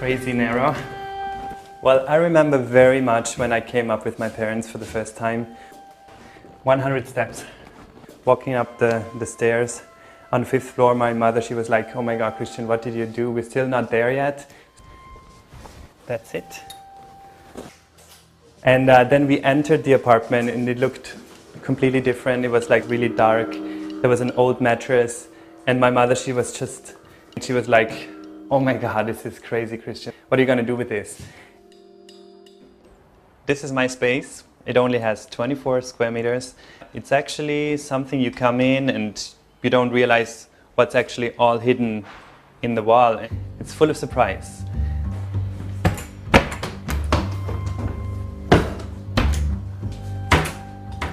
crazy narrow. Well, I remember very much when I came up with my parents for the first time. 100 steps. Walking up the stairs. On the 5th floor, my mother, she was like, "Oh my God, Christian, what did you do? We're still not there yet." That's it. And then we entered the apartment and it looked completely different. It was like really dark. There was an old mattress. And my mother, she was like, "Oh my God, this is crazy, Christian. What are you going to do with this?" This is my space. It only has 24 square meters. It's actually something you come in and you don't realize what's actually all hidden in the wall. It's full of surprise.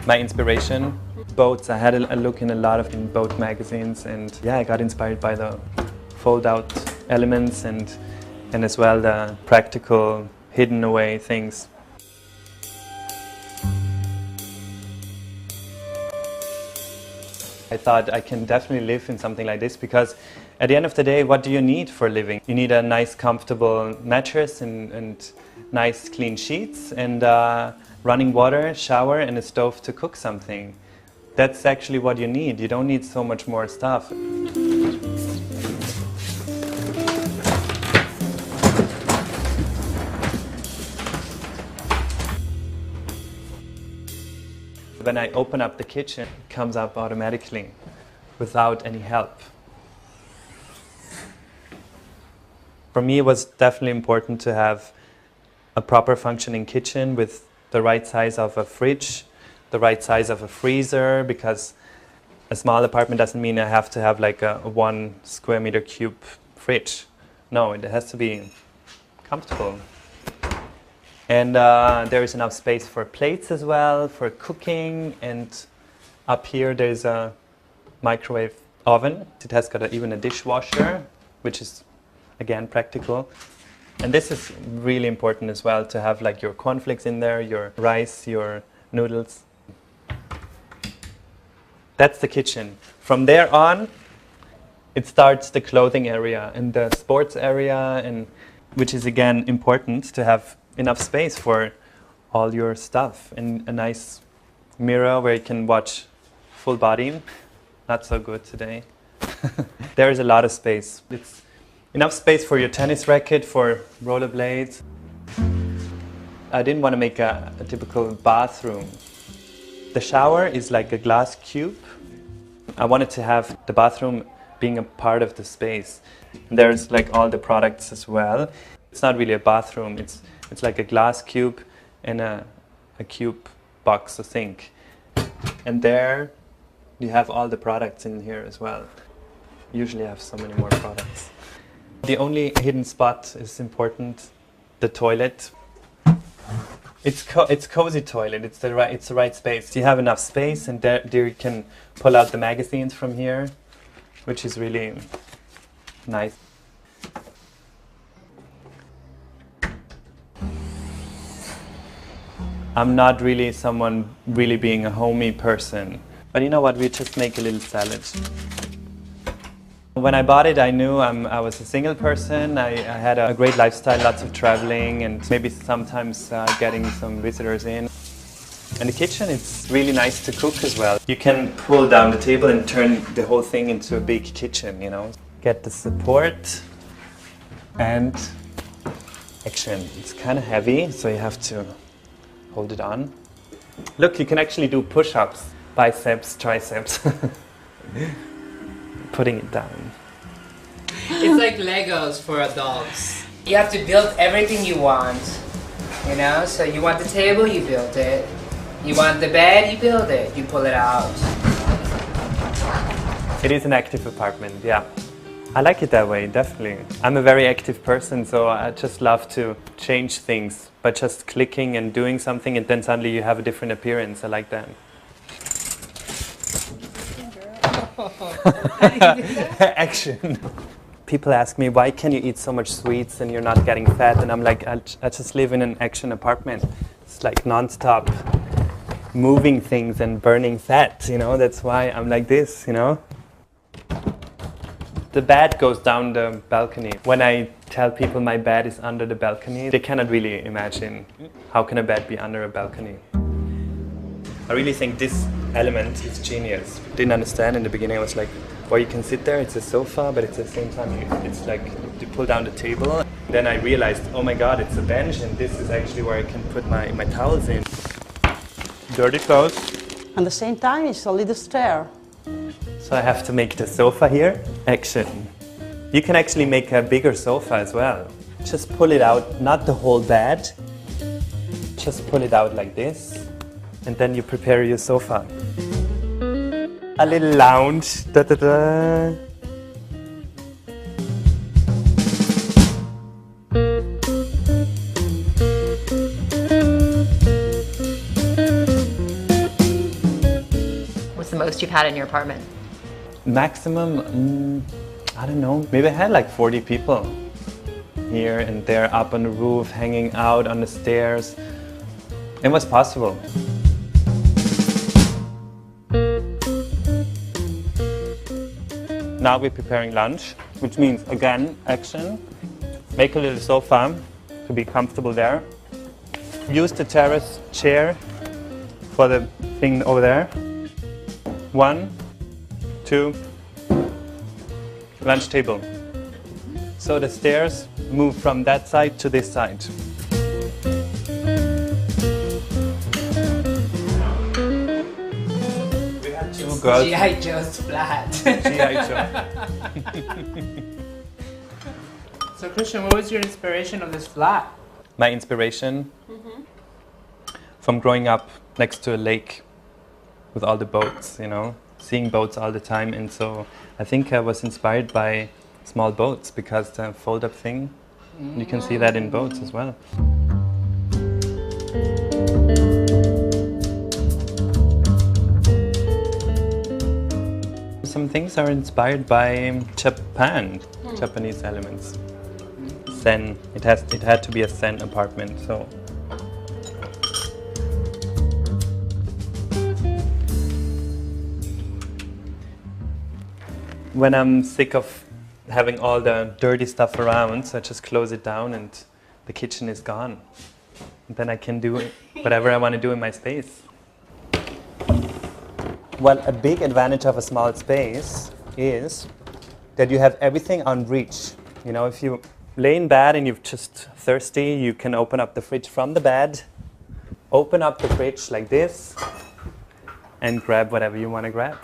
My inspiration, boats. I had a look in a lot of boat magazines, and yeah, I got inspired by the fold-out elements and as well the practical, hidden away things. I thought I can definitely live in something like this because at the end of the day, what do you need for living? You need a nice, comfortable mattress and nice, clean sheets and running water, shower, and a stove to cook something. That's actually what you need. You don't need so much more stuff. When I open up the kitchen, it comes up automatically without any help. For me, it was definitely important to have a proper functioning kitchen with the right size of a fridge, the right size of a freezer, because a small apartment doesn't mean I have to have like a 1 square meter cube fridge. No, it has to be comfortable. And there is enough space for plates as well, for cooking, and up here there's a microwave oven. It has got even a dishwasher, which is again practical. And this is really important as well, to have like your cornflakes in there, your rice, your noodles. That's the kitchen. From there on, it starts the clothing area and the sports area, and which is again important to have enough space for all your stuff, and a nice mirror where you can watch full body. Not so good today. There is a lot of space. It's enough space for your tennis racket, for rollerblades. I didn't want to make a typical bathroom. The shower is like a glass cube. I wanted to have the bathroom being a part of the space. And there's like all the products as well. It's not really a bathroom. It's like a glass cube and a cube box, a sink. And there you have all the products in here as well. Usually I have so many more products. The only hidden spot is important, the toilet. It's cozy toilet, it's the right space. You have enough space, and there you can pull out the magazines from here, which is really nice. I'm not really someone really being a homey person. But you know what, we just make a little salad. When I bought it, I knew I was a single person. I had a great lifestyle, lots of traveling, and maybe sometimes getting some visitors in. And the kitchen, it's really nice to cook as well. You can pull down the table and turn the whole thing into a big kitchen, you know. Get the support and action. It's kind of heavy, so you have to hold it on. Look, you can actually do push-ups, biceps, triceps. Putting it down. It's like Legos for adults. You have to build everything you want, you know? So you want the table, you build it. You want the bed, you build it. You pull it out. It is an active apartment, yeah. I like it that way, definitely. I'm a very active person, so I just love to change things by just clicking and doing something, and then suddenly you have a different appearance. I like that. Action. People ask me, why can you eat so much sweets and you're not getting fat? And I'm like, I just live in an action apartment. It's like non-stop moving things and burning fat, you know? That's why I'm like this, you know? The bed goes down the balcony. When I tell people my bed is under the balcony, they cannot really imagine how can a bed be under a balcony. I really think this element is genius. Didn't understand in the beginning. I was like, well, you can sit there, it's a sofa, but at the same time it's like you pull down the table. Then I realized, oh my god, it's a bench, and this is actually where I can put my towels in. Dirty clothes. At the same time, it's a little stair. So I have to make the sofa here. Action. You can actually make a bigger sofa as well. Just pull it out, not the whole bed. Just pull it out like this. And then you prepare your sofa. A little lounge. Da, da, da. What's the most you've had in your apartment? Maximum, I don't know, maybe I had like 40 people here and there, up on the roof, hanging out on the stairs. It was possible. Now we're preparing lunch, which means, again, action. Make a little sofa to be comfortable there. Use the terrace chair for the thing over there. 1, 2, lunch table. So the stairs move from that side to this side. We had 2 girls. G.I. Joe's flat. G.I. Joe. So Christian, what was your inspiration of this flat? My inspiration from growing up next to a lake with all the boats, you know, seeing boats all the time, and so I think I was inspired by small boats because the fold-up thing, you can see that in boats as well. Some things are inspired by Japan, Japanese elements. Zen. It had to be a Zen apartment, so. When I'm sick of having all the dirty stuff around, so I just close it down and the kitchen is gone. And then I can do whatever I want to do in my space. Well, a big advantage of a small space is that you have everything on reach. You know, if you lay in bed and you're just thirsty, you can open up the fridge from the bed, open up the fridge like this, and grab whatever you want to grab.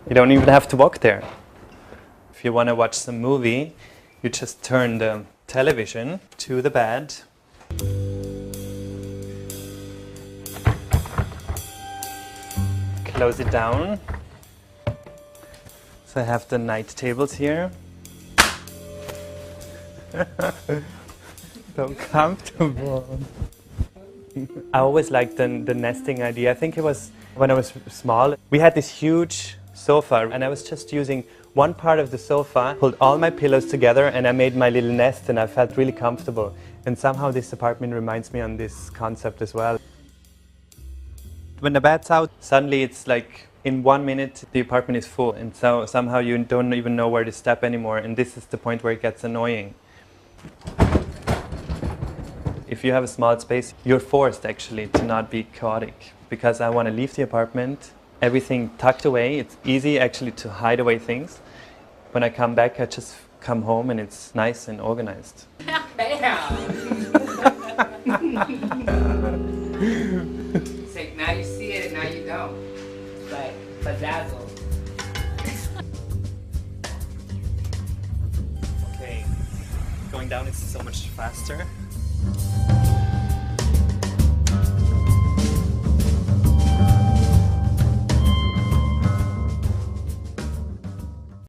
You don't even have to walk there. If you want to watch some movie, you just turn the television to the bed. Close it down. So I have the night tables here. So comfortable. I always liked the nesting idea. I think it was when I was small. We had this huge sofa and I was just using one part of the sofa, pulled all my pillows together and I made my little nest and I felt really comfortable. And somehow this apartment reminds me on this concept as well. When the bed's out, suddenly it's like in 1 minute the apartment is full and so somehow you don't even know where to step anymore, and this is the point where it gets annoying. If you have a small space, you're forced actually to not be chaotic, because I want to leave the apartment, everything tucked away. It's easy actually to hide away things. When I come back, I just come home and it's nice and organized. It's like now you see it and now you don't. It's like bedazzled. Okay, going down is so much faster.